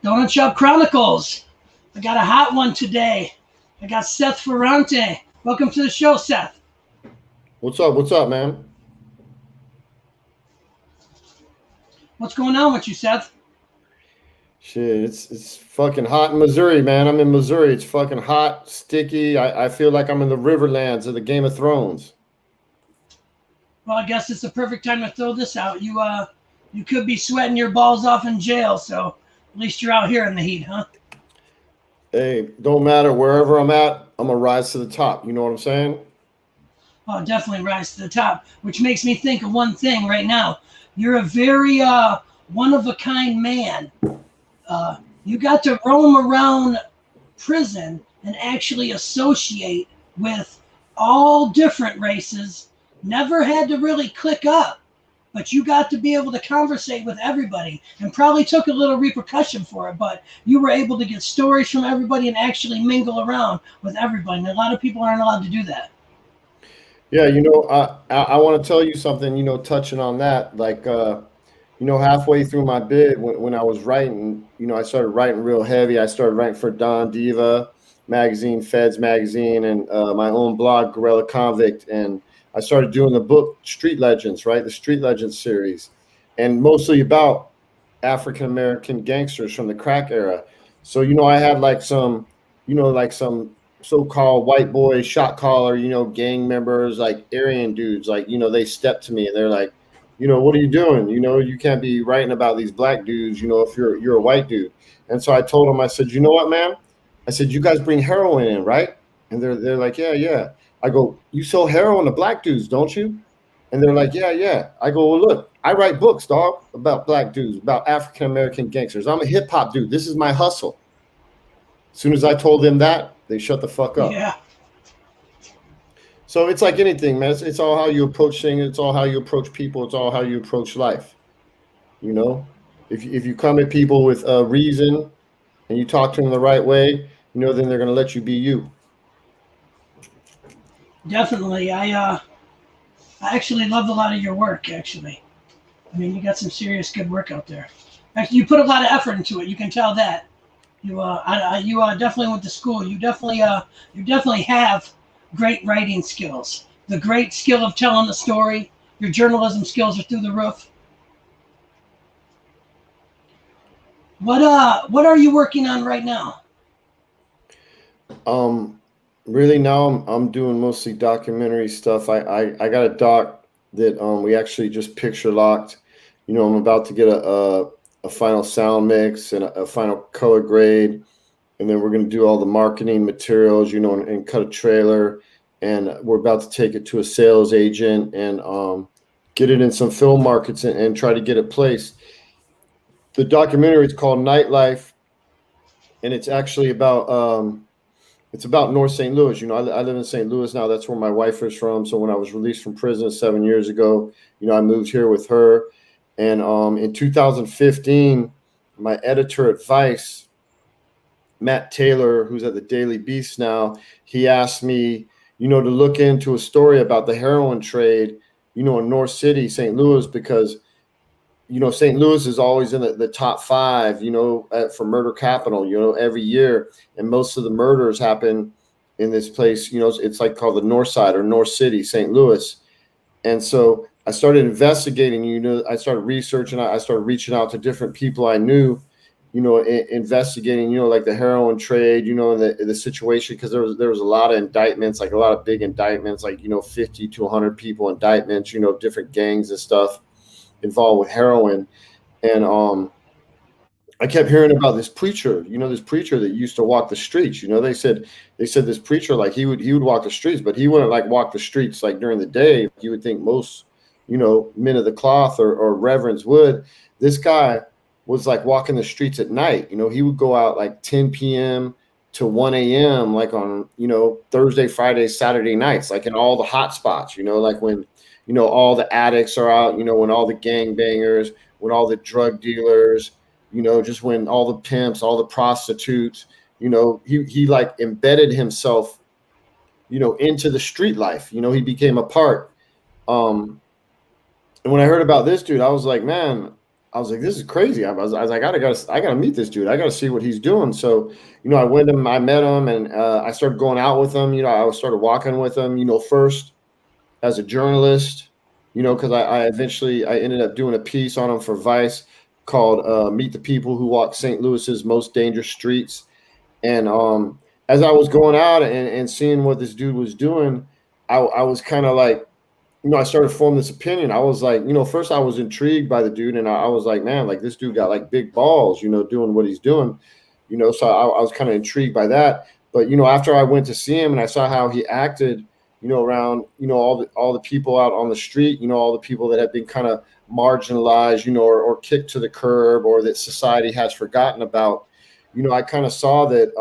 Donut Shop Chronicles. I got a hot one today. I got Seth Ferranti. Welcome to the show, Seth. What's up? What's up, man? What's going on with you, Seth? Shit, it's fucking hot in Missouri, man. I'm in Missouri. It's fucking hot, sticky. I feel like I'm in the Riverlands of the Game of Thrones. Well, I guess it's the perfect time to throw this out. You could be sweating your balls off in jail, so at least you're out here in the heat, huh? Hey, don't matter wherever I'm at. I'm gonna rise to the top. You know what I'm saying? Oh, definitely rise to the top. Which makes me think of one thing right now. You're a very one of a kind man. You got to roam around prison and actually associate with all different races. Never had to really click up, but you got to be able to conversate with everybody and probably took a little repercussion for it, but you were able to get stories from everybody and actually mingle around with everybody. And a lot of people aren't allowed to do that. Yeah, I want to tell you something. Touching on that, like halfway through my bid when I was writing, I started writing real heavy. I started writing for Don Diva magazine, Feds magazine, and my own blog, Gorilla Convict, and I started doing the book Street Legends, right? The Street Legends series, and mostly about African American gangsters from the crack era. So, I had like some so-called white boy shot caller, gang members, like Aryan dudes, like, they stepped to me and they're like, what are you doing? You can't be writing about these black dudes, if you're a white dude. And so I told them, I said, you know what, man? I said, you guys bring heroin in, right? And they're like, yeah, yeah. I go, you sell heroin to black dudes, don't you? And they're like, yeah, yeah. I go, well, look, I write books, dog, about black dudes, about African American gangsters. I'm a hip hop dude. This is my hustle. As soon as I told them that, they shut the fuck up. Yeah, So it's like anything, man. It's all how you approach things. It's all how you approach people. It's all how you approach life. You know, if you come at people with a reason and you talk to them the right way, then they're gonna let you be you. definitely. I actually loved a lot of your work, actually. I mean, you got some serious good work out there. Actually, you put a lot of effort into it. You can tell that. You definitely went to school. You definitely have great writing skills. The great skill of telling the story. Your journalism skills are through the roof. What are you working on right now? Um, Really now I'm doing mostly documentary stuff. I got a doc that we actually just picture locked. I'm about to get a final sound mix and a final color grade, and then we're going to do all the marketing materials, and cut a trailer, and we're about to take it to a sales agent and get it in some film markets and try to get it placed. The documentary is called Nightlife, and it's about North St. Louis. I live in St. Louis now. That's where my wife is from. So when I was released from prison 7 years ago, I moved here with her. And in 2015, my editor at Vice, Matt Taylor, who's at the Daily Beast now, he asked me, to look into a story about the heroin trade, in North City, St. Louis, because St. Louis is always in the top five, for murder capital, every year. And most of the murders happen in this place, it's like called the North Side or North City, St. Louis. And so I started investigating, I started researching, I started reaching out to different people I knew, investigating, like the heroin trade, the situation, because there was a lot of indictments, like a lot of big indictments, like, 50 to 100 people indictments, different gangs and stuff involved with heroin. And I kept hearing about this preacher that used to walk the streets. They said this preacher, like he would walk the streets, but he wouldn't like walk the streets like during the day. You would think most, men of the cloth or reverends would. This guy was like walking the streets at night. He would go out like 10 p.m. to 1 a.m. like on, Thursday, Friday, Saturday nights, like in all the hot spots, like when, all the addicts are out, when all the gangbangers, when all the drug dealers, just when all the pimps, all the prostitutes, he like embedded himself, into the street life. He became a part. Um, and when I heard about this dude, I was like, man, I was like, this is crazy. I was like, I gotta meet this dude. I gotta see what he's doing. So, I went him, I met him, and I started going out with him. I started walking with him. First as a journalist. Because I eventually I ended up doing a piece on him for Vice called "Meet the People Who Walk St. Louis's Most Dangerous Streets." And as I was going out and seeing what this dude was doing, I was kind of like, I started forming this opinion. I was like, first I was intrigued by the dude, and I was like, man, like this dude got like big balls, doing what he's doing, So I was kind of intrigued by that. But after I went to see him and I saw how he acted, around all the people out on the street, all the people that have been kind of marginalized, or kicked to the curb, or that society has forgotten about, I kind of saw that.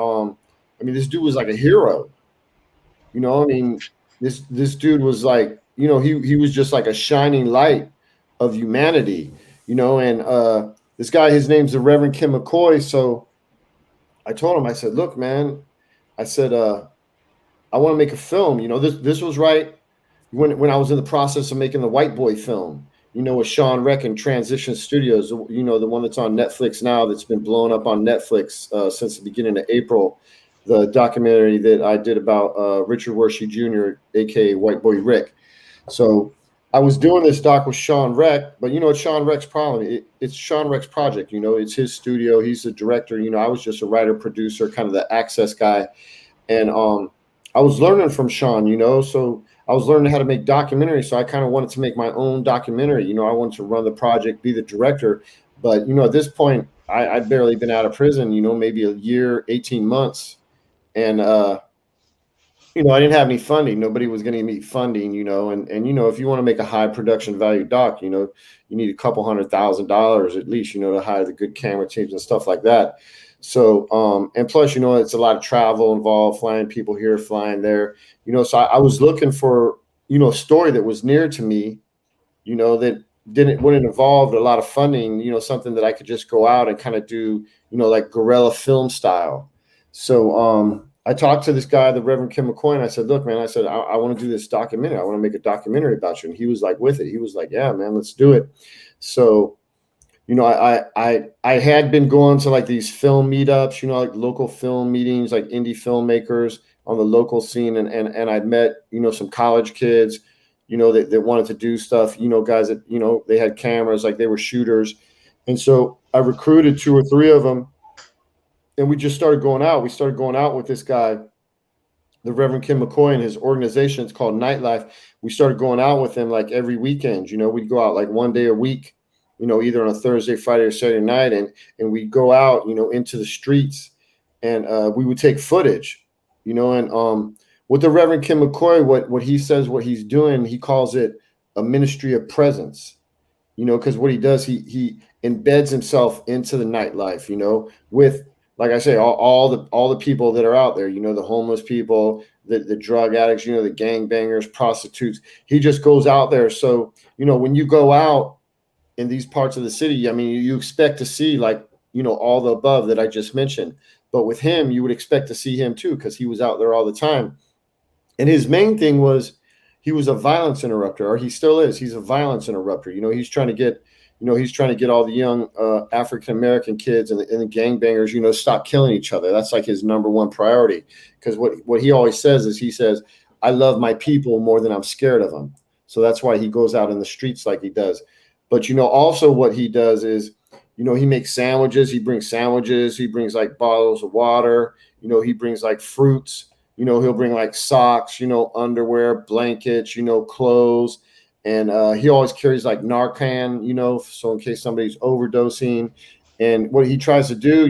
I mean, this dude was like a hero. I mean, this dude was like, he was just like a shining light of humanity, and this guy, his name's the Reverend Kim McCoy. So I told him, I said, look, man, I said, I want to make a film. This was right when I was in the process of making the White Boy film, with Sean Reck and Transition Studios, the one that's on Netflix now, that's been blown up on Netflix since the beginning of April. The documentary that I did about Richard Worshey Jr., aka White Boy Rick. So I was doing this doc with Sean Reck, but it's Sean Reck's problem. It's Sean Reck's project. It's his studio. He's the director. I was just a writer, producer, kind of the access guy, and I was learning from Sean. So I was learning how to make documentaries. So I kind of wanted to make my own documentary. I wanted to run the project, be the director. But at this point, I'd barely been out of prison. Maybe a year, 18 months. And I didn't have any funding. Nobody was going to give me funding, and if you want to make a high production value doc, you need a couple $100,000 at least, to hire the good camera teams and stuff like that. So, and plus, it's a lot of travel involved, flying people here, flying there, so I was looking for, a story that was near to me, that wouldn't involve a lot of funding, something that I could just go out and kind of do, like guerrilla film style. So, I talked to this guy, the Reverend Kim McCoy, and I said, look, man, I said, I want to do this documentary. I want to make a documentary about you. And he was like with it. He was like, yeah, man, let's do it. So, I had been going to like these film meetups, like local film meetings, like indie filmmakers on the local scene. And I'd met, some college kids, that wanted to do stuff, guys that, they had cameras, like they were shooters. And so I recruited 2 or 3 of them. And we just started going out. We started going out with this guy, the Reverend Kim McCoy, and his organization. It's called Nightlife. We started going out with him like every weekend. We'd go out like one day a week, either on a Thursday, Friday, or Saturday night, and we'd go out, into the streets, and we would take footage, and with the Reverend Kim McCoy, what he says, what he's doing, he calls it a ministry of presence, because what he does, he embeds himself into the nightlife, with, like I say, all the people that are out there, the homeless people, the drug addicts, the gangbangers, prostitutes. He just goes out there. So, when you go out in these parts of the city, I mean, you expect to see like, all the above that I just mentioned. But with him, you would expect to see him too, because he was out there all the time. And his main thing was he was a violence interrupter, or he still is. He's a violence interrupter. He's trying to get all the young African American kids and the gangbangers, stop killing each other. That's like his number one priority. Because what he always says is, he says, I love my people more than I'm scared of them. So that's why he goes out in the streets like he does. But, also what he does is, he makes sandwiches. He brings sandwiches. He brings like bottles of water. He brings like fruits. He'll bring like socks, underwear, blankets, clothes. And he always carries like Narcan, so in case somebody's overdosing. And what he tries to do,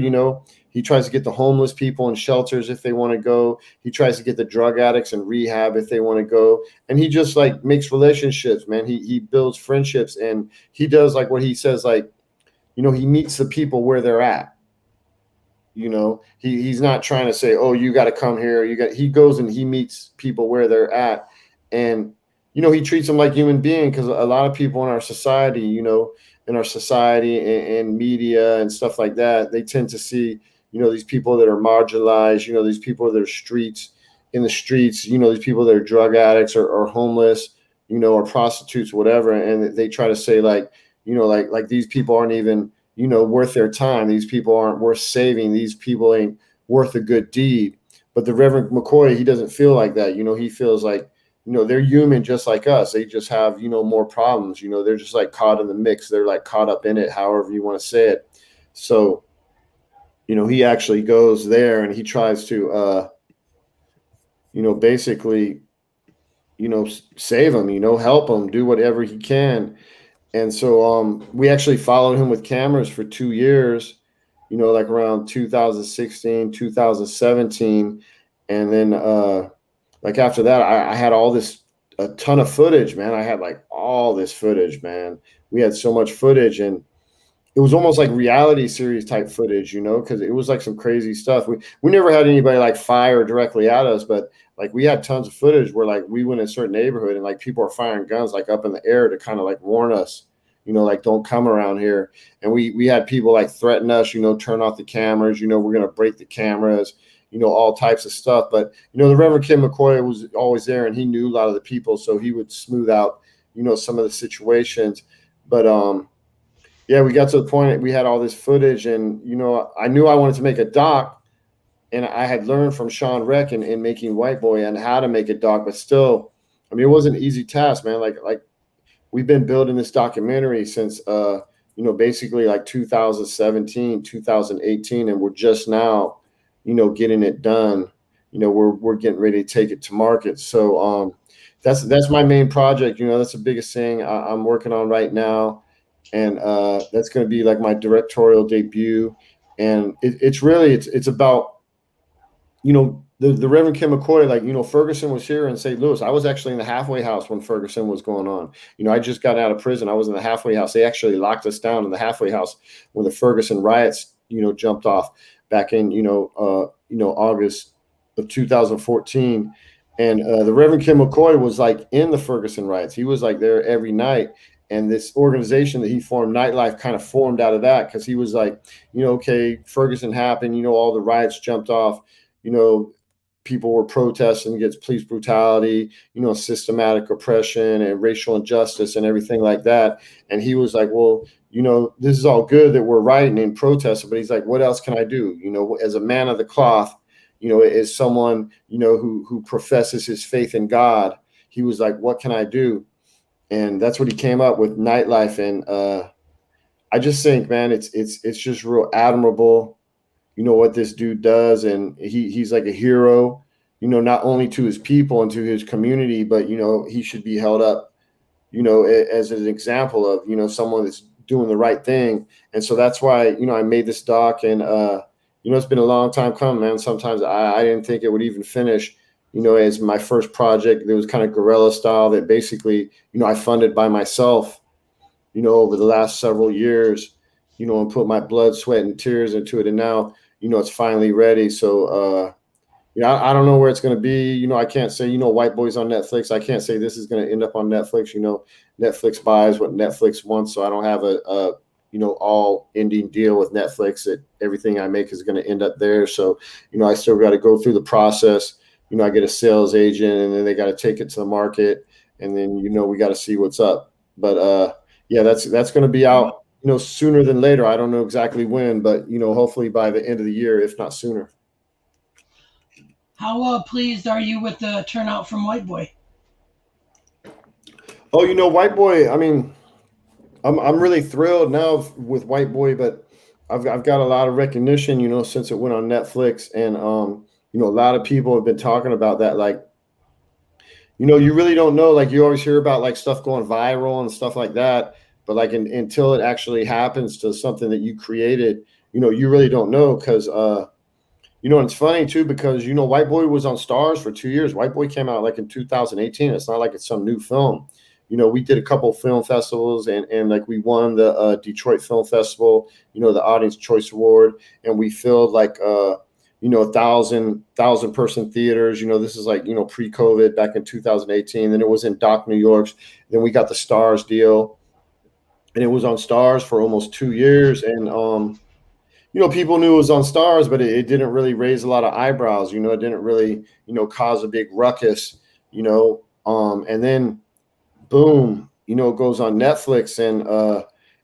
he tries to get the homeless people in shelters if they want to go. He tries to get the drug addicts in rehab if they want to go. And he just like makes relationships, man. He builds friendships, and he does like what he says, like, he meets the people where they're at. He's not trying to say, oh, you got to come here. He goes and he meets people where they're at. And he treats them like human beings, because a lot of people in our society, and media and stuff like that, they tend to see, these people that are marginalized, these people that are in the streets, these people that are drug addicts or homeless, or prostitutes, whatever. And they try to say like, like these people aren't even, worth their time. These people aren't worth saving. These people ain't worth a good deed. But the Reverend McCoy, he doesn't feel like that. He feels like, they're human just like us. They just have, more problems. They're just like caught in the mix. They're like caught up in it, however you want to say it. So, he actually goes there and he tries to, basically, save them, help them, do whatever he can. And so we actually followed him with cameras for 2 years, like around 2016, 2017. And then like after that, I had a ton of footage, man. I had like all this footage, man. We had so much footage, and it was almost like reality series type footage, because it was like some crazy stuff. We never had anybody like fire directly at us, but like we had tons of footage where like we went in a certain neighborhood and like people are firing guns like up in the air to kind of like warn us, like don't come around here. And we had people like threaten us, turn off the cameras, we're gonna break the cameras, all types of stuff. But the Reverend Kim McCoy was always there, and he knew a lot of the people, so he would smooth out, some of the situations. But yeah, we got to the point that we had all this footage, and I knew I wanted to make a doc, and I had learned from Sean Reck in making White Boy and how to make a doc, but still, I mean, it wasn't an easy task, man. Like we've been building this documentary since basically like 2017, 2018, and we're just now, getting it done. We're getting ready to take it to market. So that's my main project. That's the biggest thing I'm working on right now. And that's going to be like my directorial debut. And it's about, the Reverend Kim McCoy, like, Ferguson was here in St. Louis. I was actually in the halfway house when Ferguson was going on. I just got out of prison. I was in the halfway house. They actually locked us down in the halfway house when the Ferguson riots, jumped off back in, August of 2014. And the Reverend Kim McCoy was like in the Ferguson riots. He was like there every night. And this organization that he formed, Nightlife, kind of formed out of that, because he was like, okay, Ferguson happened, all the riots jumped off, people were protesting against police brutality, systematic oppression and racial injustice and everything like that. And he was like, well, this is all good that we're rioting and protesting, but he's like, what else can I do? As a man of the cloth, as someone, who professes his faith in God, he was like, what can I do? And that's what he came up with, Nightlife. And I just think, man, it's just real admirable, what this dude does. And he's like a hero, not only to his people and to his community, but, he should be held up, as an example of, someone that's doing the right thing. And so that's why, I made this doc. And, it's been a long time coming, man. Sometimes I didn't think it would even finish. As my first project, it was kind of guerrilla style that basically, I funded by myself, over the last several years, and put my blood, sweat, and tears into it. And now, it's finally ready. So, I don't know where it's going to be. I can't say, White Boy's on Netflix. I can't say this is going to end up on Netflix. Netflix buys what Netflix wants. So I don't have a all ending deal with Netflix that everything I make is going to end up there. So, I still got to go through the process. I get a sales agent, and then they got to take it to the market, and then we got to see what's up. But yeah, that's going to be out sooner than later. I don't know exactly when, but hopefully by the end of the year, if not sooner. How pleased are you with the turnout from White Boy? Oh, White Boy. I mean, I'm really thrilled now with White Boy, but I've got a lot of recognition, since it went on Netflix, and a lot of people have been talking about that. Like, you really don't know. Like, you always hear about like stuff going viral and stuff like that, but like until it actually happens to something that you created, you really don't know. Because and it's funny too, because White Boy was on Stars for 2 years. White Boy came out like in 2018. It's not like it's some new film. We did a couple film festivals, and like we won the Detroit Film Festival, the Audience Choice Award, and we filled like 1,000 person theaters. This is like pre-COVID back in 2018. Then it was in Dock, New York. Then we got the Stars deal, and it was on Stars for almost 2 years. And people knew it was on Stars, but it didn't really raise a lot of eyebrows. It didn't really cause a big ruckus. And then boom, it goes on Netflix,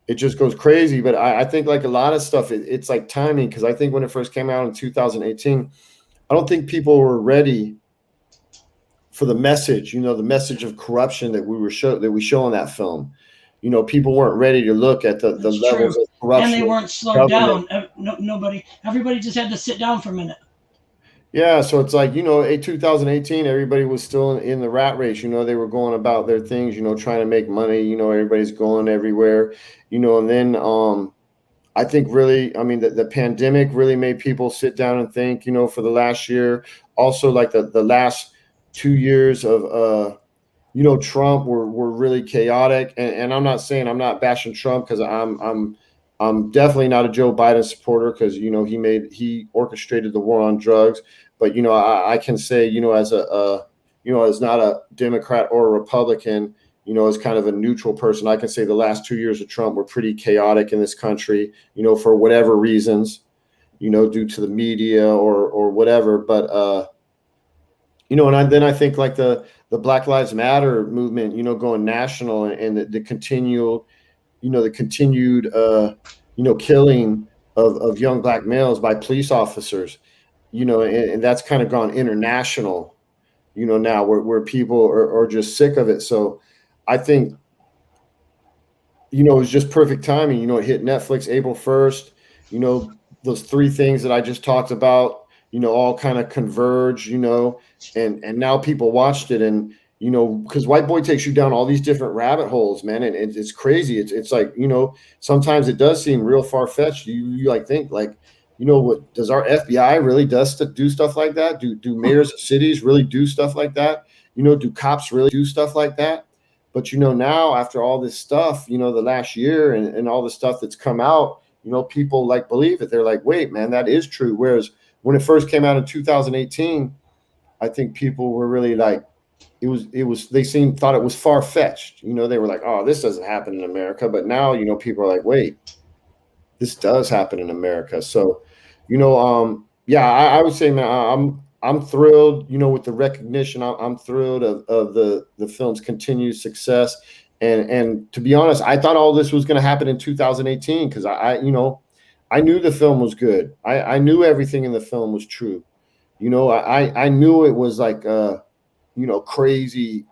it just goes crazy. But I think like a lot of stuff, it's like timing. Cause I think when it first came out in 2018, I don't think people were ready for the message, the message of corruption that we show in that film. People weren't ready to look at the That's levels true. of And they corruption in weren't slowed government. down. Everybody just had to sit down for a minute. Yeah, so it's like, in 2018, everybody was still in the rat race. They were going about their things, trying to make money. Everybody's going everywhere, and then I think really, I mean, the pandemic really made people sit down and think, for the last year. Also, like the last 2 years of Trump were really chaotic. And I'm not saying I'm not bashing Trump, because I'm definitely not a Joe Biden supporter, because he orchestrated the war on drugs. But I can say, as as not a Democrat or a Republican, as kind of a neutral person, I can say the last 2 years of Trump were pretty chaotic in this country, for whatever reasons, due to the media or whatever. But then I think like the Black Lives Matter movement, going national, and the continual, the continued, killing of young black males by police officers, and that's kind of gone international, now where people are just sick of it. So I think, it was just perfect timing. It hit Netflix April 1st. Those three things that I just talked about, all kind of converge, and now people watched it. And, because White Boy takes you down all these different rabbit holes, man. And it's crazy. It's like, sometimes it does seem real far-fetched. You like think like, what does our FBI really do stuff like that? Do mayors of cities really do stuff like that? Do cops really do stuff like that? But now after all this stuff, the last year, and all the stuff that's come out, people like believe it. They're like, wait, man, that is true. Whereas when it first came out in 2018, I think people were really like, they thought it was far fetched. They were like, oh, this doesn't happen in America. But now, people are like, wait, this does happen in America. So, yeah, I would say, man, I'm thrilled, with the recognition. I'm thrilled of the film's continued success. And to be honest, I thought all this was going to happen in 2018, because I knew the film was good. I knew everything in the film was true. I knew it was like crazy,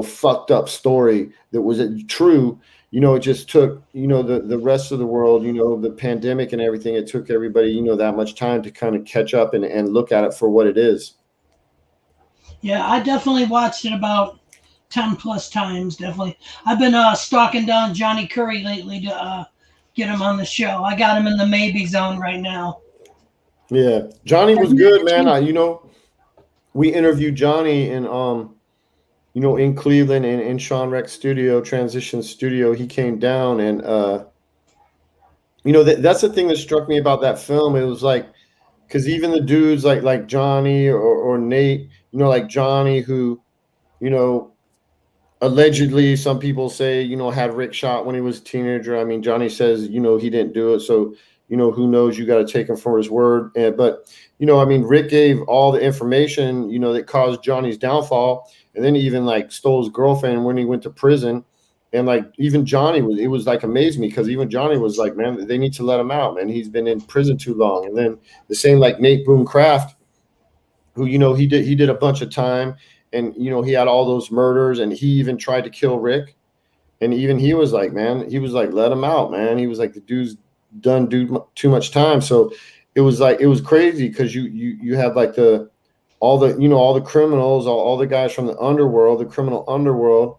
fucked up story that was true. It just took, the rest of the world, the pandemic and everything. It took everybody, that much time to kind of catch up and look at it for what it is. Yeah, I definitely watched it about 10 plus times. Definitely. I've been stalking down Johnny Curry lately to get him on the show. I got him in the maybe zone right now. Yeah. Johnny was good, man. We interviewed Johnny in Cleveland, in Sean Rex studio, Transition Studio. He came down, and that's the thing that struck me about that film. It was like, because even the dudes like Johnny or Nate, like Johnny, who, you know, allegedly some people say, had Rick shot when he was a teenager. I mean, Johnny says, he didn't do it. So, who knows? You got to take him for his word. But, I mean, Rick gave all the information, that caused Johnny's downfall. And then he even like stole his girlfriend when he went to prison. And like, even Johnny it was like amazed me, because even Johnny was like, man, they need to let him out, man. He's been in prison too long. And then the same like Nate Boone Craft, who, he did a bunch of time, and, he had all those murders, and he even tried to kill Rick. And even he was like, man, he was like, let him out, man. He was like, the dude's done too much time. So it was like, it was crazy, because you have like all the criminals, all the guys from the underworld, the criminal underworld,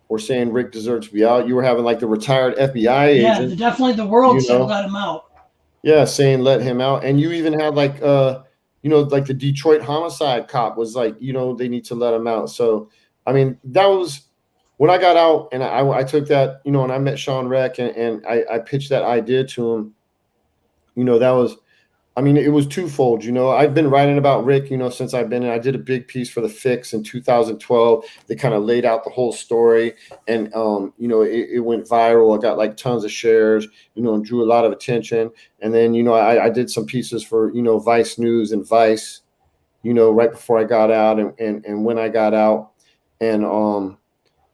were saying Rick deserves to be out. You were having like the retired FBI Yeah, agent, definitely the world you said know, let him out. yeah, saying let him out. And you even had like like the Detroit homicide cop was like, they need to let him out. So I mean, that was when I got out, and I took that, and I met Sean Reck, and I pitched that idea to him. That was, I mean, it was twofold. I've been writing about Rick, since I've been in. I did a big piece for the Fix in 2012. They kind of laid out the whole story, and it went viral. I got like tons of shares, and drew a lot of attention. And then I did some pieces for Vice News and Vice, right before I got out, and when I got out, and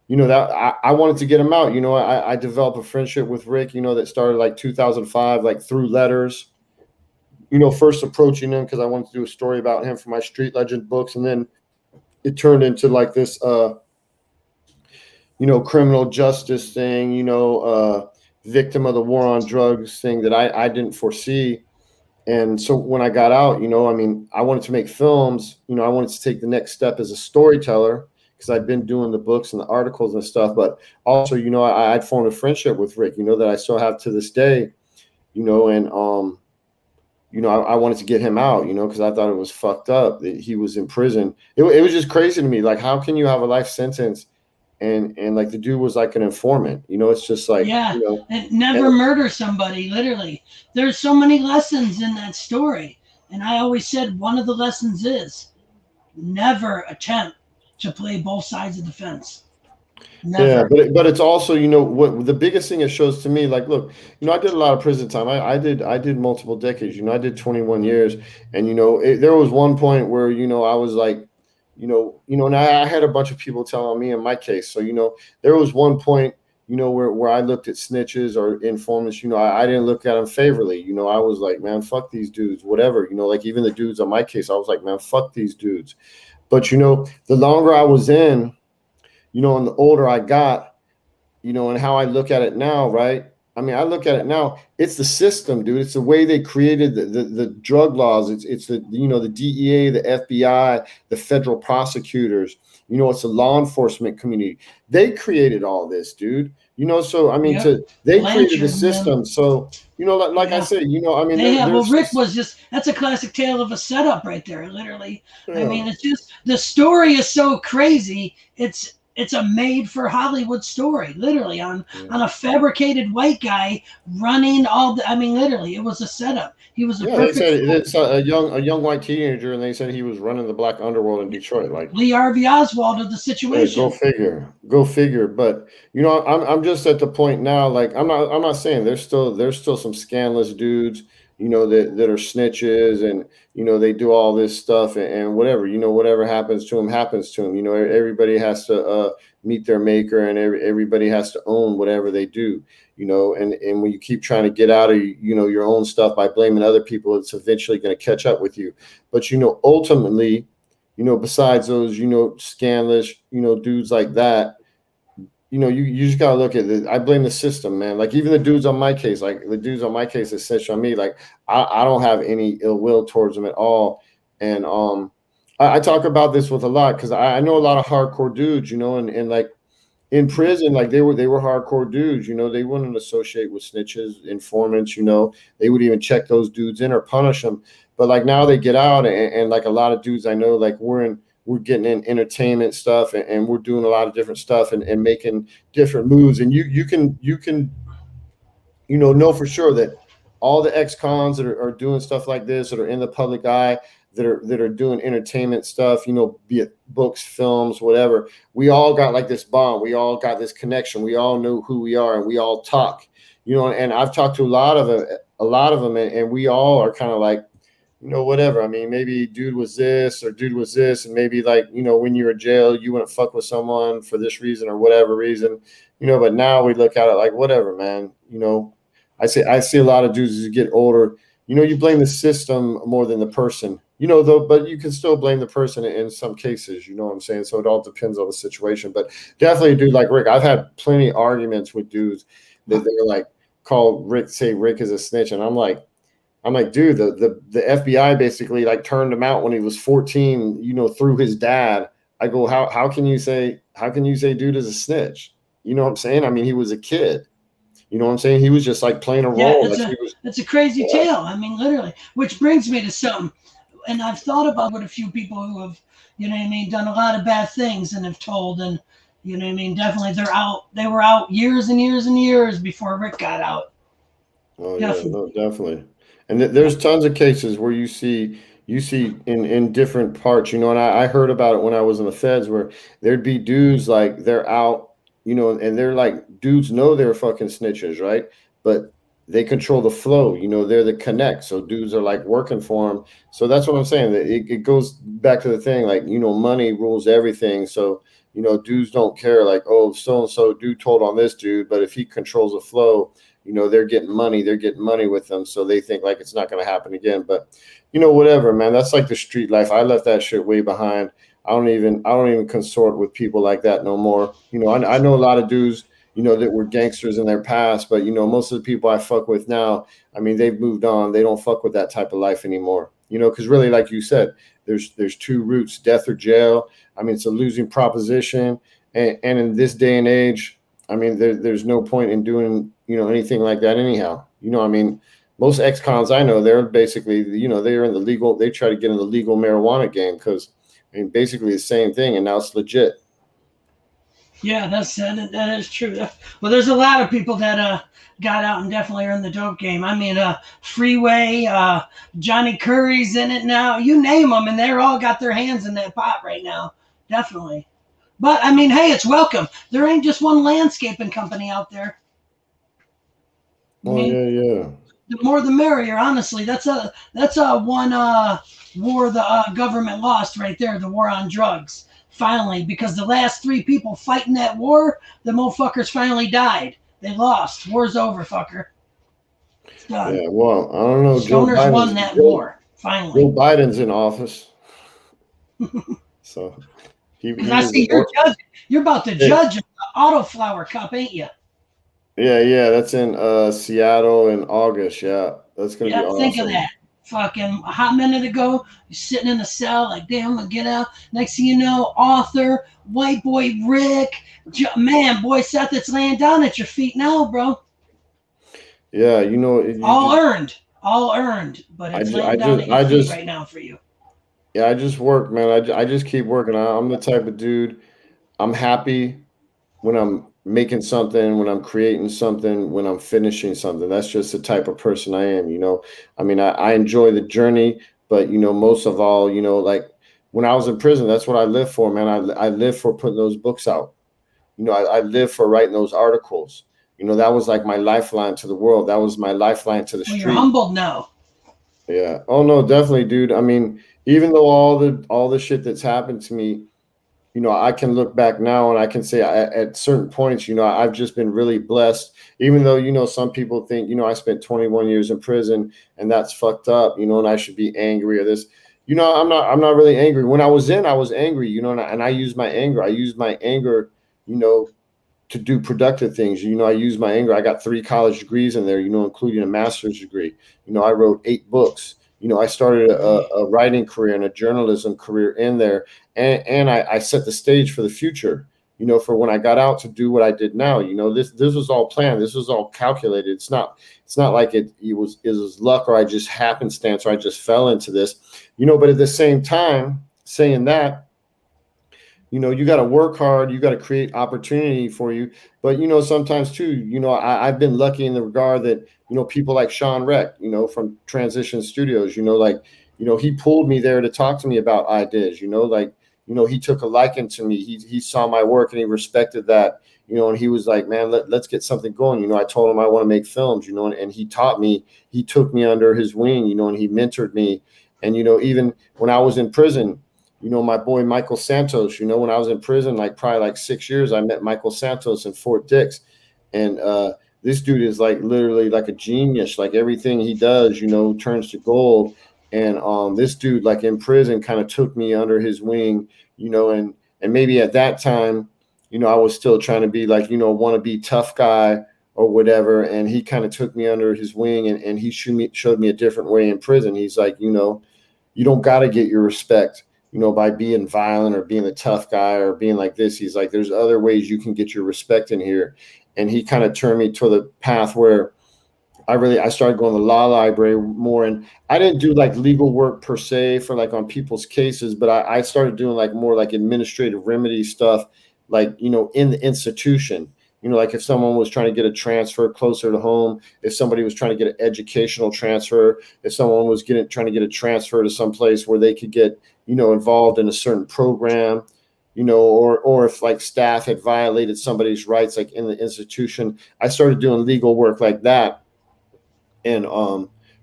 you know, that I wanted to get him out. You know, I developed a friendship with Rick, you know, that started like 2005, like through letters, you know, first approaching him because I wanted to do a story about him for my street legend books. And then it turned into like this, you know, criminal justice thing, you know, victim of the war on drugs thing that I didn't foresee. And so when I got out, you know, I mean, I wanted to make films, you know, I wanted to take the next step as a storyteller because I'd been doing the books and the articles and stuff. But also, you know, I'd formed a friendship with Rick, you know, that I still have to this day, you know, and, you know, I wanted to get him out, you know, because I thought it was fucked up that he was in prison. It was just crazy to me. Like, how can you have a life sentence and like the dude was like an informant, you know, it's just like, Yeah, you know, and never and murder somebody, literally. There's so many lessons in that story. And I always said one of the lessons is never attempt to play both sides of the fence. yeah, Never. but it's also, you know, what the biggest thing it shows to me, like, look, you know, I did a lot of prison time. I did multiple decades. You know, I did 21 years, and you know, there was one point where you know I was like, and I had a bunch of people telling me in my case. So you know, there was one point, you know, where I looked at snitches or informants. You know, I didn't look at them favorably. You know, I was like, man, fuck these dudes, whatever. You know, like even the dudes on my case, I was like, man, fuck these dudes. But you know, the longer I was in, you know, and the older I got, you know, and how I look at it now, right? I mean, I look at it now. It's the system, dude. It's the way they created the drug laws. It's the you know the DEA, the FBI, the federal prosecutors. You know, it's the law enforcement community. They created all this, dude. You know, so I mean, Yep. they created the Blanchard and them. system. So you know, like I Yeah. said, you know, I mean, They have, well, there's Rick just was just, that's a classic tale of a setup right there, literally. I yeah. mean, it's just, the story is so crazy. It's a made for Hollywood story, literally, on a fabricated white guy running all the, I mean, literally, it was a setup. He was a Yeah, they perfect said fool. it's a young white teenager, and they said he was running the black underworld in Detroit. Like, Lee Harvey Oswald of the yeah, go situation. figure. Go figure. But you know, I'm just at the point now. Like I'm not saying there's still some scandalous dudes, you know, that are snitches and you know they do all this stuff and whatever. You know, whatever happens to them happens to them. You know, everybody has to meet their maker and everybody has to own whatever they do. You know, and when you keep trying to get out of you know your own stuff by blaming other people, it's eventually going to catch up with you. But you know, ultimately, you know, besides those, you know, scandalous, you know, dudes like that, you know, you just gotta look at it. I blame the system, man. Like even the dudes on my case, like the dudes on my case that snitched on me, like I don't have any ill will towards them at all. And I talk about this with a lot because I know a lot of hardcore dudes, you know, and like in prison, like they were hardcore dudes, you know, they wouldn't associate with snitches, informants, you know, they would even check those dudes in or punish them. But like now they get out and like a lot of dudes I know, like we're getting in entertainment stuff and we're doing a lot of different stuff and making different moves. And you can know for sure that all the ex-cons that are doing stuff like this that are in the public eye that are doing entertainment stuff, you know, be it books, films, whatever, we all got like this bond, we all got this connection, we all know who we are and we all talk, you know. And I've talked to a lot of them and we all are kind of like, you know, whatever. I mean, maybe dude was this or dude was this, and maybe like, you know, when you were in jail, you wouldn't fuck with someone for this reason or whatever reason, you know. But now we look at it like, whatever, man. You know, I see a lot of dudes as you get older. You know, you blame the system more than the person. You know, though, but you can still blame the person in some cases. You know what I'm saying? So it all depends on the situation. But definitely, a dude like Rick, I've had plenty of arguments with dudes that they're like, call Rick, say Rick is a snitch, and I'm like, dude, the FBI basically like turned him out when he was 14, you know, through his dad. I go, how can you say dude is a snitch? You know what I'm saying? I mean, he was a kid. You know what I'm saying? He was just like playing a Yeah, role. Like he was, it's a crazy yeah. tale. I mean, literally, which brings me to something. And I've thought about with a few people who have, you know what I mean, done a lot of bad things and have told, and you know what I mean, definitely they were out years and years and years before Rick got out. Oh yeah, Definitely. no, definitely. And there's tons of cases where you see in different parts, you know, and I heard about it when I was in the feds where there'd be dudes like they're out, you know, and they're like dudes know they're fucking snitches, right? But they control the flow. They're the connect. So dudes are like working for them. So that's what I'm saying. That it goes back to the thing, like, money rules everything. So, dudes don't care, like, oh, so and so dude told on this dude, but if he controls the flow, they're getting money. They're getting money with them. So they think like it's not going to happen again. But whatever, man. That's like the street life. I left that shit way behind. I don't even consort with people like that no more. I know a lot of dudes, that were gangsters in their past, but most of the people I fuck with now, I mean, they've moved on. They don't fuck with that type of life anymore. Because really, like you said, there's two routes: death or jail. I mean, it's a losing proposition, and in this day and age, I mean, there's no point in doing anything like that anyhow. I mean, most ex-cons I know, they're basically, they're in the legal. They try to get in the legal marijuana game because, I mean, basically the same thing, and now it's legit. Yeah, that is true. Well, there's a lot of people that got out and definitely are in the dope game. I mean, Freeway, Johnny Curry's in it now. You name them, and they're all got their hands in that pot right now. Definitely. But I mean, hey, it's welcome. There ain't just one landscaping company out there. I Oh mean, yeah, yeah. the more the merrier. Honestly, that's a one war the government lost right there. The war on drugs. Finally, because the last three people fighting that war, the motherfuckers finally died. They lost. War's over, fucker. It's done. Yeah, well, I don't know. Stoners won that war. Joe Finally. Biden's in office, so Because he I needs to see you're work. judging. You're about to Hey, judge the Autoflower Cup, ain't you? yeah, yeah, that's in Seattle in August. Yeah, that's gonna be Yeah, think of awesome. that. Fucking a hot minute ago, you're sitting in a cell, like, damn, I'm gonna get out. Next thing you know, author, white boy Rick, man, boy Seth, it's laying down at your feet now, bro. Yeah, you All just, earned, all earned, but I it's just, laying down at your I feet just, right now for you. yeah, I just work, man. I just keep working. I'm the type of dude. I'm happy when I'm making something, when I'm creating something, when I'm finishing something. That's just the type of person I am. I mean, I enjoy the journey, but most of all, like when I was in prison, that's what I lived for, man. I lived for putting those books out. I lived for writing those articles. That was like my lifeline to the world. That was my lifeline to the Well, you're street. humbled now. Yeah. Oh no, definitely, dude. I mean, even though all the shit that's happened to me, I can look back now and I can say at certain points, I've just been really blessed. Even though, some people think, I spent 21 years in prison and that's fucked up, and I should be angry or this. I'm not really angry. When I was in, I was angry, and I used my anger. I used my anger, you know, to do productive things. I use my anger. I got 3 college degrees in there, including a master's degree. I wrote 8 books. I started a writing career and a journalism career in there. And I set the stage for the future, for when I got out to do what I did now. This was all planned. This was all calculated. It's not like it was luck or I just happenstance or I just fell into this, but at the same time, saying that, you got to work hard, you got to create opportunity for you, but sometimes too, I've been lucky in the regard that people like Sean Reck, from Transition Studios, like, he pulled me there to talk to me about ideas, like, he took a liking to me, he saw my work and he respected that, and he was like, man, let's get something going. I told him I want to make films, and he taught me, he took me under his wing, and he mentored me. And even when I was in prison, my boy Michael Santos, when I was in prison, like probably like 6 years, I met Michael Santos in Fort Dix. And this dude is like literally like a genius. Like everything he does, turns to gold. And this dude, like in prison, kind of took me under his wing, and maybe at that time, I was still trying to be like, want to be tough guy or whatever. And he kind of took me under his wing and he showed me a different way in prison. He's like, you don't got to get your respect, by being violent or being a tough guy or being like this. He's like, there's other ways you can get your respect in here. And he kind of turned me to the path where I started going to the law library more. And I didn't do like legal work per se for like on people's cases, but I started doing like more like administrative remedy stuff, like, in the institution. Like if someone was trying to get a transfer closer to home, if somebody was trying to get an educational transfer, if someone was trying to get a transfer to some place where they could get, involved in a certain program, or if like staff had violated somebody's rights, like in the institution, I started doing legal work like that. And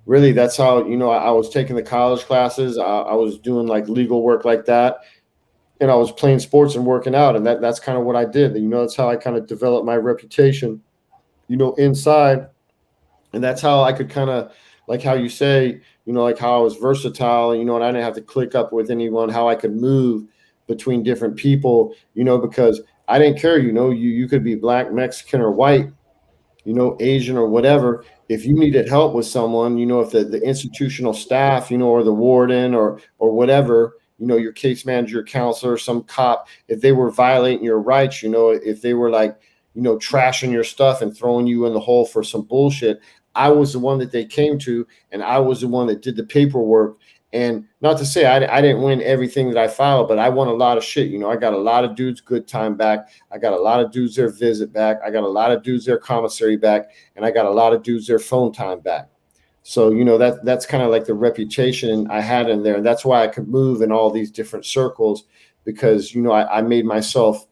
really, that's how, I was taking the college classes. I was doing like legal work like that, and I was playing sports and working out, and that's kind of what I did. That's how I kind of developed my reputation, inside. And that's how I could kind of, like how you say, like how I was versatile, and I didn't have to click up with anyone, how I could move between different people, because I didn't care, you could be black, Mexican, or white, Asian or whatever. If you needed help with someone, if the institutional staff, or the warden or whatever, your case manager, your counselor, some cop, if they were violating your rights, if they were like, trashing your stuff and throwing you in the hole for some bullshit, I was the one that they came to, and I was the one that did the paperwork. And not to say I didn't win everything that I filed, but I won a lot of shit. I got a lot of dudes good time back. I got a lot of dudes their visit back. I got a lot of dudes their commissary back, and I got a lot of dudes their phone time back. So that's kind of like the reputation I had in there, and that's why I could move in all these different circles, because I made myself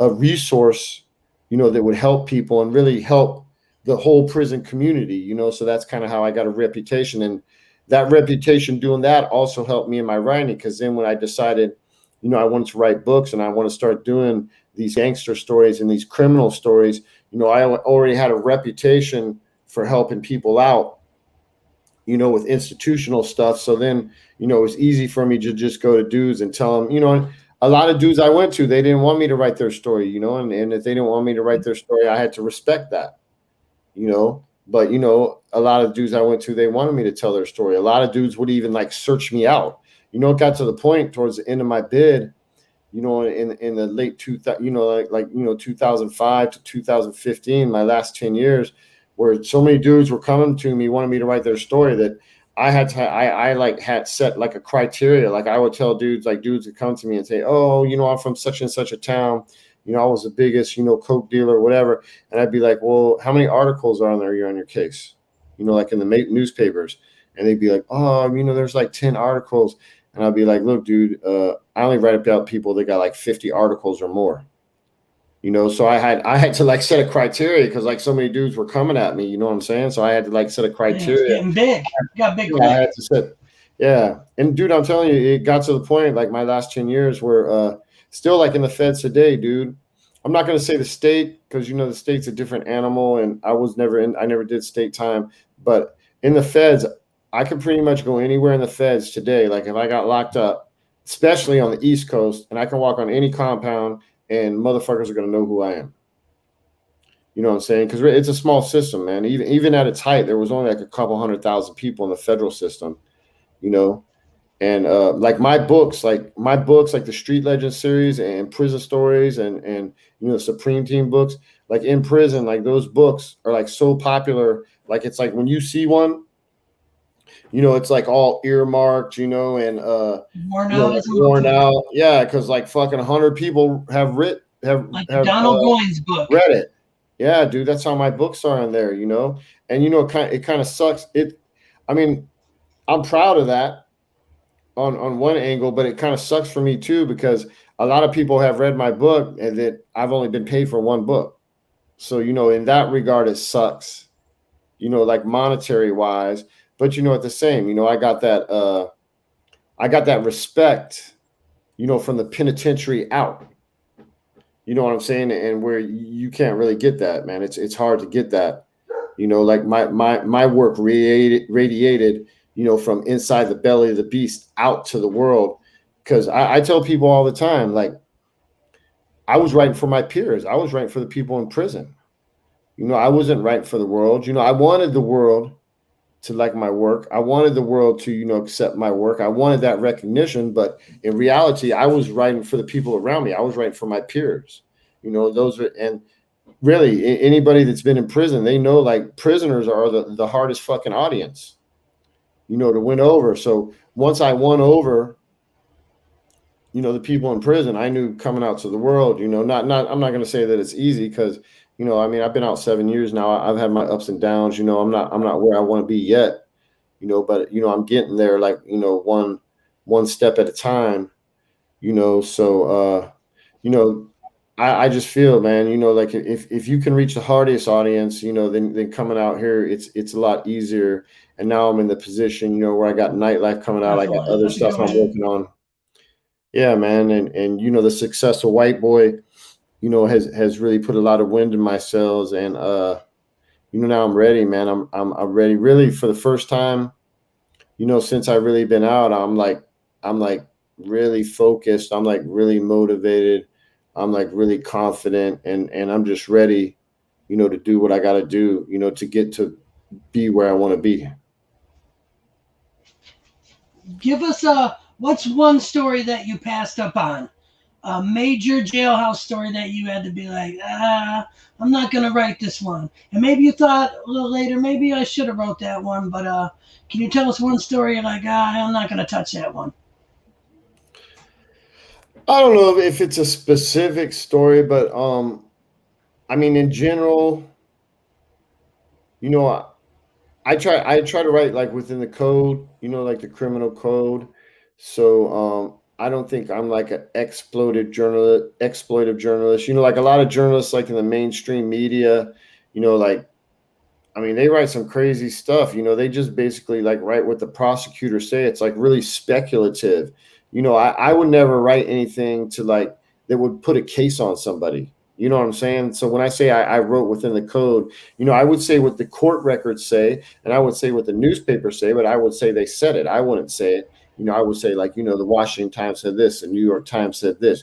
a resource, that would help people and really help the whole prison community. So that's kind of how I got a reputation, and that reputation doing that also helped me in my writing, because then when I decided, I wanted to write books and I want to start doing these gangster stories and these criminal stories, I already had a reputation for helping people out, with institutional stuff. So then, it was easy for me to just go to dudes and tell them, a lot of dudes I went to, they didn't want me to write their story, and if they didn't want me to write their story, I had to respect that, but a lot of dudes I went to, they wanted me to tell their story. A lot of dudes would even like search me out. It got to the point towards the end of my bid, in the late 2000, 2005 to 2015, my last 10 years, where so many dudes were coming to me, wanting me to write their story, that I had to, I like had set like a criteria. Like I would tell dudes would come to me and say, oh, I'm from such and such a town. I was the biggest, coke dealer or whatever. And I'd be like, well, how many articles are on there on your case? Like in the newspapers. And they'd be like, oh, there's like 10 articles. And I'd be like, look, dude, I only write about people that got like 50 articles or more. So I had to like set a criteria, because like so many dudes were coming at me, you know what I'm saying? So I had to like set a Man, it's criteria. getting big. You got big Yeah, I quick. had to set, yeah. And dude, I'm telling you, it got to the point like my last 10 years where still like in the feds today, dude. I'm not gonna say the state, because the state's a different animal, and I never did state time. But in the feds, I could pretty much go anywhere in the feds today. Like if I got locked up, especially on the East Coast, and I can walk on any compound and motherfuckers are gonna know who I am. You know what I'm saying? Because it's a small system, man. Even at its height, there was only like a couple 100,000 people in the federal system. You know, and like my books, like the Street Legends series and Prison Stories, and the Supreme Team books, like in prison, like those books are like so popular. Like it's like when you see one, it's like all earmarked, and Worn out like as a worn motherfucker. out. Yeah, because like fucking 100 people Like the have Donald Goines book. read it. Yeah, dude, that's how my books are in there. And it kind of sucks. I mean, I'm proud of that on one angle, but it kind of sucks for me too, because a lot of people have read my book and that I've only been paid for one book. So, in that regard, it sucks, like monetary wise, but at the same, I got that respect, from the penitentiary out. You know what I'm saying? And where you can't really get that, man. It's hard to get that. Like my work radiated, from inside the belly of the beast out to the world. Because I tell people all the time, like, I was writing for my peers. I was writing for the people in prison. I wasn't writing for the world. I wanted the world to like my work. I wanted the world to, accept my work. I wanted that recognition. But in reality, I was writing for the people around me. I was writing for my peers. And really, anybody that's been in prison, they know like prisoners are the hardest fucking audience, to win over. So once I won over, the people in prison, I knew coming out to the world, not I'm not going to say that it's easy, because, I mean, I've been out 7 years now. I've had my ups and downs. I'm not where I want to be yet, but I'm getting there, like, one step at a time, so you know I just feel, man, like if you can reach the hardest audience, then coming out here, it's a lot easier. And now I'm in the position, where I got nightlife coming out. I got Definitely. other That's a good stuff I'm way. working on. Yeah, man. And the successful white boy, has really put a lot of wind in my sails. And now I'm ready, man. I'm ready really for the first time, since I really been out. I'm like really focused. I'm like really motivated. I'm like really confident, and I'm just ready, to do what I got to do, to get to be where I want to be. Give us what's one story that you passed up on? A major jailhouse story that you had to be like, I'm not gonna write this one. And maybe you thought a little later, maybe I should have wrote that one, but can you tell us one story you're like, I'm not gonna touch that one? I don't know if it's a specific story, but I mean, in general, you know, I try to write like within the code, like the criminal code. So I don't think I'm like an exploitive journalist. Like a lot of journalists like in the mainstream media, like I mean, they write some crazy stuff. They just basically like write what the prosecutors say. It's like really speculative. I would never write anything to like that would put a case on somebody. You know what I'm saying? So when I say I wrote within the code, I would say what the court records say, and I would say what the newspapers say, but I would say they said it. I wouldn't say it. I would say like, the Washington Times said this, the New York Times said this,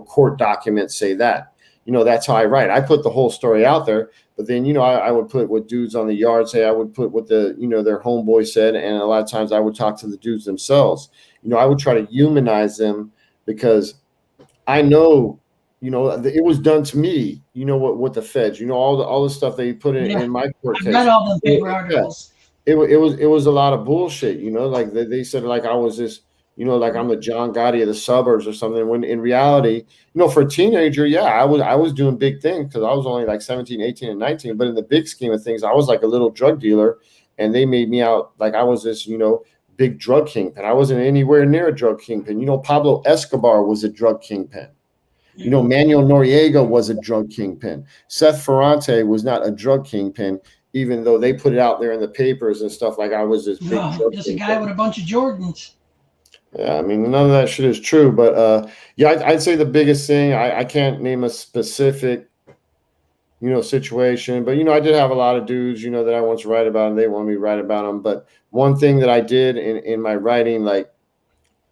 court documents say that. That's how I write. I put the whole story out there, but then, I would put what dudes on the yard say. I would put what their homeboy said. And a lot of times I would talk to the dudes themselves. I would try to humanize them because I know, it was done to me, what the feds, all the stuff they put Yeah, in my court I read case. all them paper Yeah, articles. it was a lot of bullshit, like they said like I was this, like I'm the John Gotti of the suburbs or something, when in reality, for a teenager, yeah, I was doing big things because I was only like 17, 18, and 19, but in the big scheme of things, I was like a little drug dealer, and they made me out like I was this, big drug kingpin. I wasn't anywhere near a drug kingpin. Pablo Escobar was a drug kingpin. Yeah. Manuel Noriega was a drug kingpin. Seth Ferrante was not a drug kingpin, even though they put it out there in the papers and stuff like I was this big No, drug just a guy kingpin. with a bunch of Jordans. Yeah, I mean, none of that shit is true. But yeah, I'd say the biggest thing, I can't name a specific, situation, but, I did have a lot of dudes, that I want to write about and they want me to write about them. But one thing that I did in my writing, like,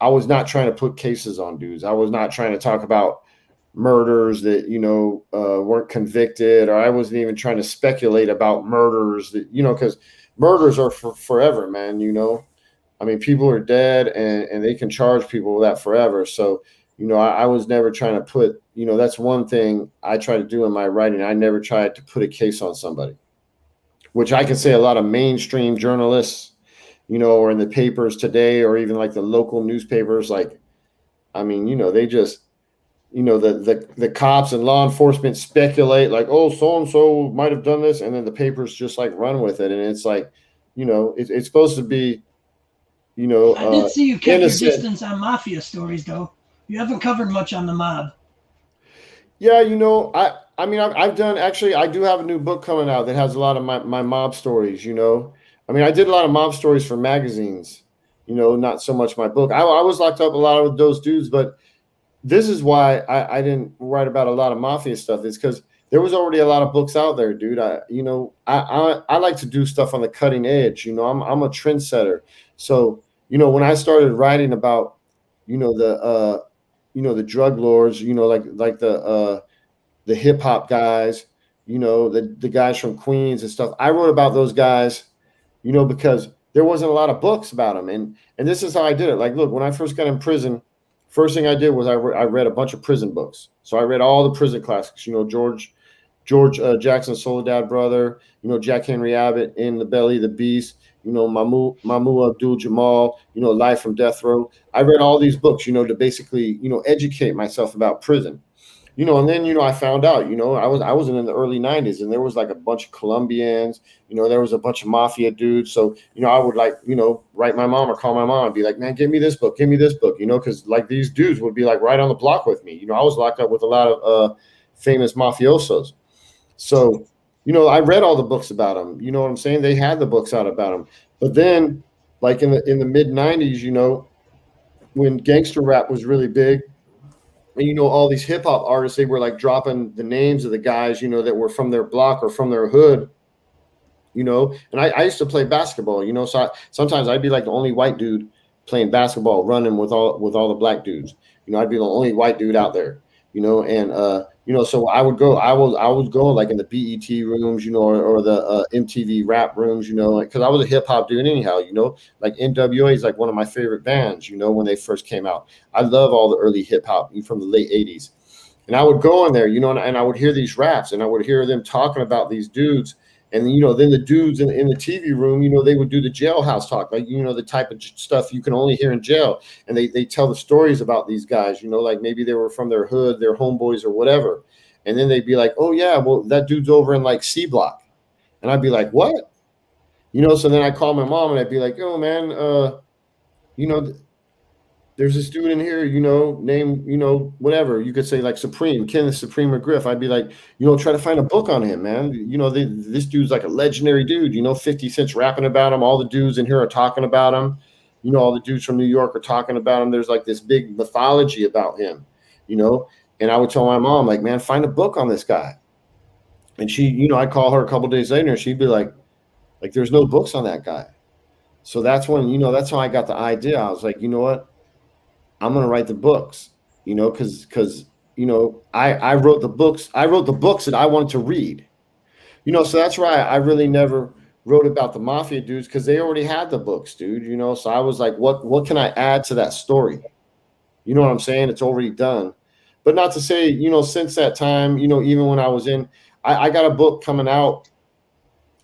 I was not trying to put cases on dudes. I was not trying to talk about murders that weren't convicted, or I wasn't even trying to speculate about murders that because murders are forever, man. I mean, people are dead, and they can charge people with that forever. So I was never trying to put, that's one thing I try to do in my writing. I never tried to put a case on somebody, which I can say a lot of mainstream journalists, or in the papers today, or even like the local newspapers, like, I mean, they just, the cops and law enforcement speculate like, oh, so and so might have done this, and then the papers just like run with it, and it's like, it's supposed to be, I did see you kept your innocent. distance on mafia stories, though. You haven't covered much on the mob. Yeah, I mean, I've done, actually, I do have a new book coming out that has a lot of my mob stories. I mean, I did a lot of mob stories for magazines. Not so much my book. I was locked up a lot with those dudes, but this is why I didn't write about a lot of mafia stuff. Is because there was already a lot of books out there, dude. I like to do stuff on the cutting edge. I'm a trendsetter. So when I started writing about the the drug lords, like the hip hop guys, the guys from Queens and stuff. I wrote about those guys, because there wasn't a lot of books about them. And this is how I did it. Like, look, when I first got in prison, first thing I did was I read a bunch of prison books. So I read all the prison classics, George Jackson Soledad Brother, Jack Henry Abbott, In the Belly of the Beast, Mamu Abdul Jamal, Life from Death Row. I read all these books, to basically, educate myself about prison. And then I found out, I wasn't in the early '90s, and there was like a bunch of Colombians, there was a bunch of mafia dudes. So I would like write my mom or call my mom and be like, man, give me this book, because like these dudes would be like right on the block with me. I was locked up with a lot of famous mafiosos. So, I read all the books about them. You know what I'm saying? They had the books out about them. But then, like in the mid '90s, when gangster rap was really big, and all these hip hop artists, they were like dropping the names of the guys, that were from their block or from their hood. And I used to play basketball. So sometimes I'd be like the only white dude playing basketball, running with all the black dudes. I'd be the only white dude out there. And so I would go like in the BET rooms, or the MTV rap rooms, because I was a hip hop dude anyhow. Like NWA is like one of my favorite bands. When they first came out, I love all the early hip hop from the late '80s, and I would go in there, and I would hear these raps, and I would hear them talking about these dudes. And then the dudes in the TV room, they would do the jailhouse talk, like the type of stuff you can only hear in jail. And they tell the stories about these guys, like maybe they were from their hood, their homeboys or whatever. And then they'd be like, "Oh yeah, well that dude's over in like C block," and I'd be like, "What?" So then I call my mom and I'd be like, "Oh man, there's this dude in here, name, whatever. You could say like Supreme, Kenneth Supreme or Griff." I'd be like, try to find a book on him, man. This dude's like a legendary dude, 50 Cent's rapping about him. All the dudes in here are talking about him. All the dudes from New York are talking about him. There's like this big mythology about him, and I would tell my mom, like, man, find a book on this guy. And she, I'd call her a couple days later and she'd be like, there's no books on that guy. So that's when, that's how I got the idea. I was like, you know what? I'm going to write the books, because I wrote the books. I wrote the books that I wanted to read, so that's why I really never wrote about the mafia dudes, because they already had the books, dude, so I was like, what can I add to that story? You know what I'm saying? It's already done. But not to say, since that time, even when I was I got a book coming out.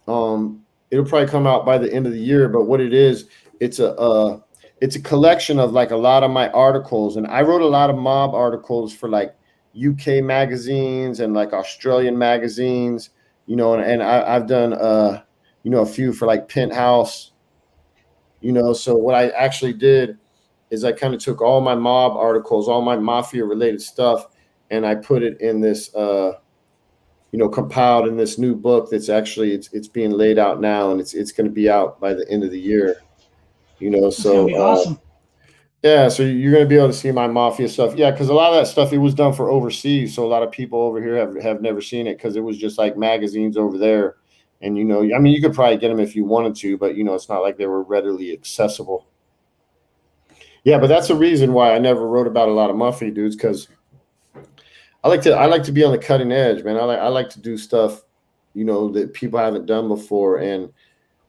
It'll probably come out by the end of the year, but what it is, it's a collection of like a lot of my articles, and I wrote a lot of mob articles for like UK magazines and like Australian magazines, and I've done a few for like Penthouse, So what I actually did is I kind of took all my mob articles, all my mafia related stuff, and I put it in this compiled in this new book that's actually it's being laid out now, and it's going to be out by the end of the year. It's gonna be awesome. Yeah, so you're going to be able to see my mafia stuff. Yeah, because a lot of that stuff, it was done for overseas. So a lot of people over here have never seen it, because it was just like magazines over there. And, I mean, you could probably get them if you wanted to, but, it's not like they were readily accessible. Yeah, but that's the reason why I never wrote about a lot of mafia dudes, because I like to be on the cutting edge, man. I like to do stuff, that people haven't done before. And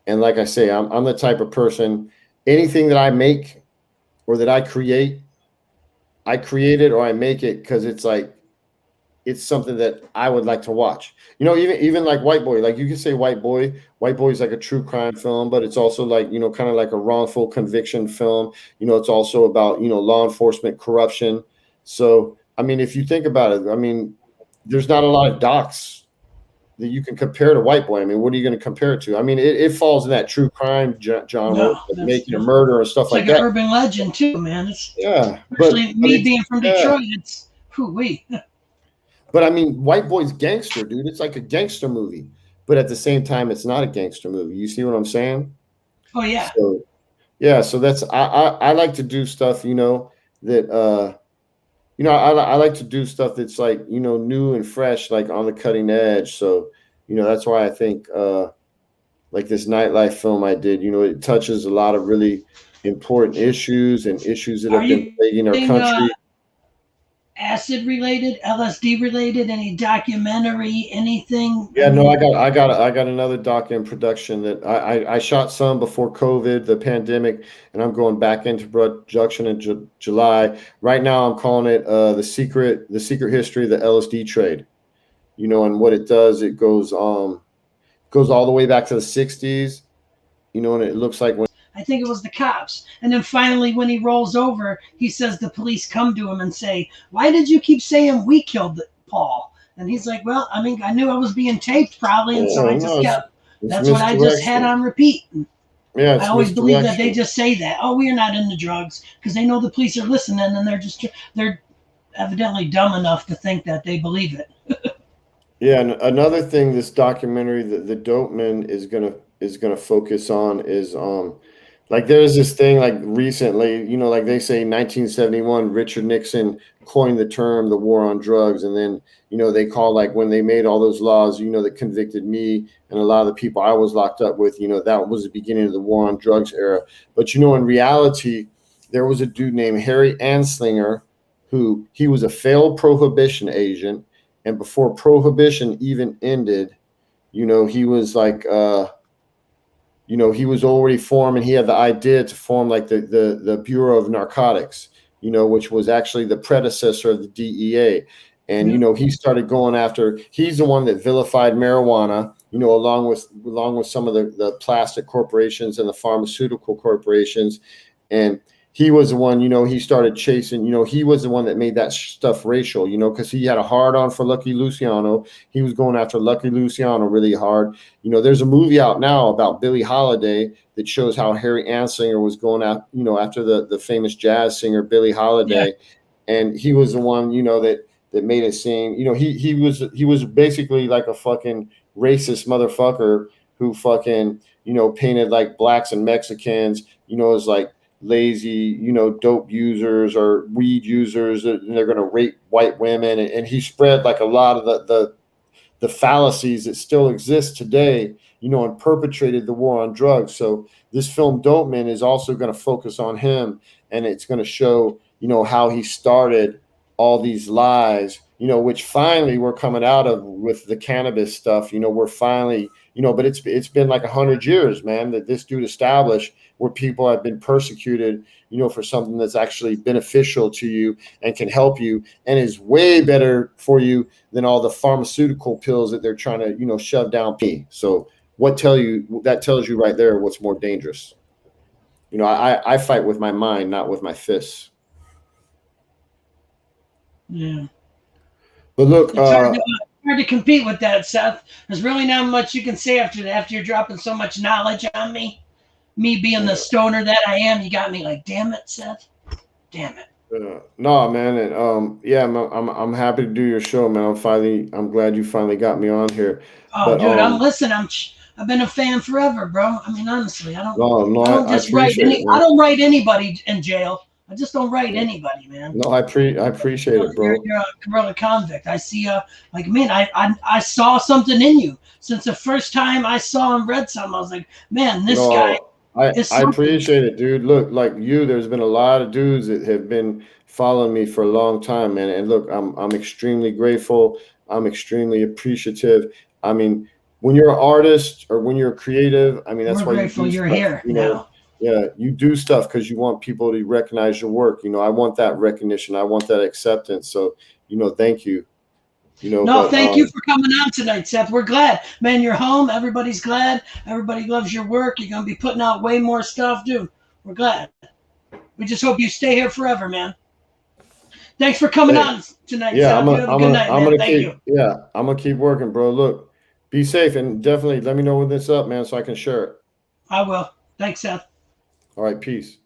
like I say, I'm the type of person, anything that I make or that I create it or I make it because it's something that I would like to watch. Even like White Boy, like you can say White Boy is like a true crime film, but it's also like, kind of like a wrongful conviction film. It's also about, law enforcement corruption. So, I mean, if you think about it, I mean, there's not a lot of docs that you can compare to White Boy. I mean, what are you going to compare it to? I mean, it falls in that true crime genre, No, making a murder and stuff like like that. An urban legend too, man. It's Yeah, especially me being from Detroit. It's whoo-wee. But I mean, White Boy's gangster, dude. It's like a gangster movie, but at the same time, it's not a gangster movie. You see what I'm saying? Oh yeah. So, yeah. So that's I like to do stuff, that I like to do stuff that's like, new and fresh, like on the cutting edge. So, that's why I think like this nightlife film I did, it touches a lot of really important issues and issues that have been plaguing our country. Acid related, LSD related, any documentary, anything? Yeah, no, I got another doc in production that I shot some before COVID, the pandemic, and I'm going back into production in July. Right now, I'm calling it the secret history of the LSD trade. And what it does, it goes all the way back to the '60s. And it looks like when I think it was the cops. And then finally, when he rolls over, he says the police come to him and say, "Why did you keep saying we killed Paul?" And he's like, "Well, I mean, I knew I was being taped probably, and so I just kept. That's what I just had on repeat." Yeah, I always believe that they just say that. "Oh, we're not into drugs," because they know the police are listening, and they're evidently dumb enough to think that they believe it. Yeah, and another thing this documentary, the Dope Man is gonna focus on is like there's this thing like recently, like they say 1971, Richard Nixon coined the term the war on drugs, and then they call like when they made all those laws, that convicted me and a lot of the people I was locked up with, that was the beginning of the war on drugs era. But in reality, there was a dude named Harry Anslinger who he was a failed prohibition agent, and before prohibition even ended, he was like he was already formed, and he had the idea to form like the Bureau of Narcotics, which was actually the predecessor of the DEA. And he started going after, he's the one that vilified marijuana, along with some of the plastic corporations and the pharmaceutical corporations. And he was the one, he started chasing, he was the one that made that stuff racial, because he had a hard on for Lucky Luciano. He was going after Lucky Luciano really hard. There's a movie out now about Billie Holiday that shows how Harry Anslinger was going out, after the famous jazz singer Billie Yeah, Holiday. And he was the one, that made it seem, he was basically like a fucking racist motherfucker who fucking, painted like blacks and Mexicans, as like lazy, dope users or weed users, and they're going to rape white women. And he spread like a lot of the fallacies that still exist today, and perpetrated the war on drugs. So this film Dope Man is also going to focus on him, and it's going to show, how he started all these lies, which finally we're coming out of with the cannabis stuff. We're finally, but it's been like 100 years, man, that this dude established where people have been persecuted, for something that's actually beneficial to you and can help you and is way better for you than all the pharmaceutical pills that they're trying to, shove down me. So that tells you right there what's more dangerous. I fight with my mind, not with my fists. yeah. But look, It's hard to compete with that, Seth. There's really not much you can say after that. After you're dropping so much knowledge on me, me being the stoner that I am, you got me like, damn it, Seth, damn it. no, man, and yeah, I'm happy to do your show, man. I'm glad you finally got me on here. Oh, But dude, I'm listening. I've been a fan forever, bro. I mean, honestly, no, no, I don't I just write appreciate it, I man. don't write anybody in jail. I just don't write anybody, man. No, I appreciate it, You're, bro. you're a guerrilla convict. I see, like, man, I saw something in you since the first time I saw and read something. I was like, man, this guy No, I is I something. appreciate it, dude. Look, like you, there's been a lot of dudes that have been following me for a long time, man. And look, I'm extremely grateful. I'm extremely appreciative. I mean, when you're an artist or when you're creative, I mean, that's We're why you grateful do you're stuff, here now. Yeah, you do stuff because you want people to recognize your work. I want that recognition. I want that acceptance. So, thank you. No, But thank you for coming on tonight, Seth. We're glad, man. You're home. Everybody's glad. Everybody loves your work. You're gonna be putting out way more stuff, dude. We're glad. We just hope you stay here forever, man. Thanks for coming hey, on tonight, yeah, Seth. You have a good night, man. Thank you. I'm gonna keep working, bro. Look, be safe and definitely let me know when this up, man, so I can share it. I will. Thanks, Seth. All right, peace.